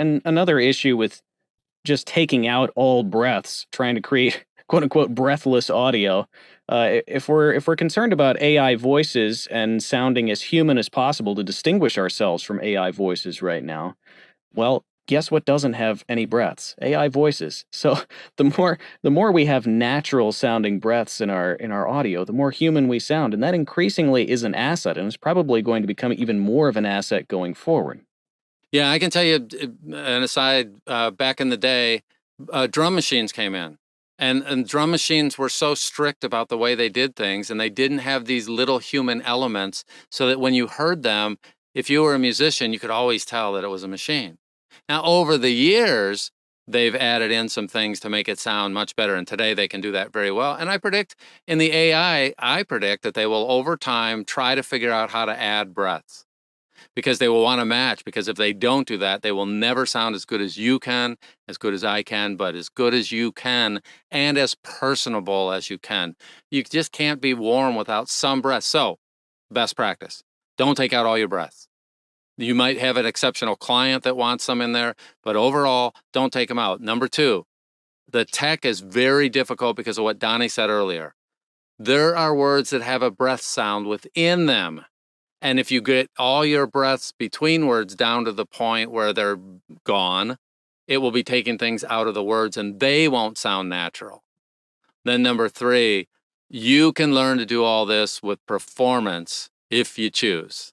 and another issue with just taking out all breaths, trying to create quote unquote breathless audio. If we're concerned about AI voices and sounding as human as possible to distinguish ourselves from AI voices right now, well, guess what doesn't have any breaths? AI voices. So the more we have natural sounding breaths in our audio, the more human we sound, and that increasingly is an asset, and it's probably going to become even more of an asset going forward. Yeah, I can tell you an aside. Back in the day, drum machines came in, and drum machines were so strict about the way they did things, and they didn't have these little human elements, so that when you heard them, if you were a musician, you could always tell that it was a machine. Now, over the years, they've added in some things to make it sound much better, and today they can do that very well. And I predict in the AI, I predict that they will over time try to figure out how to add breaths, because they will want to match. Because if they don't do that, they will never sound as good as you can, as good as I can, but as good as you can and as personable as you can. You just can't be warm without some breath. So, best practice, don't take out all your breaths. You might have an exceptional client that wants some in there, but overall, don't take them out. Number two, the tech is very difficult because of what Donnie said earlier. There are words that have a breath sound within them. And if you get all your breaths between words down to the point where they're gone, it will be taking things out of the words and they won't sound natural. Then number three, you can learn to do all this with performance if you choose.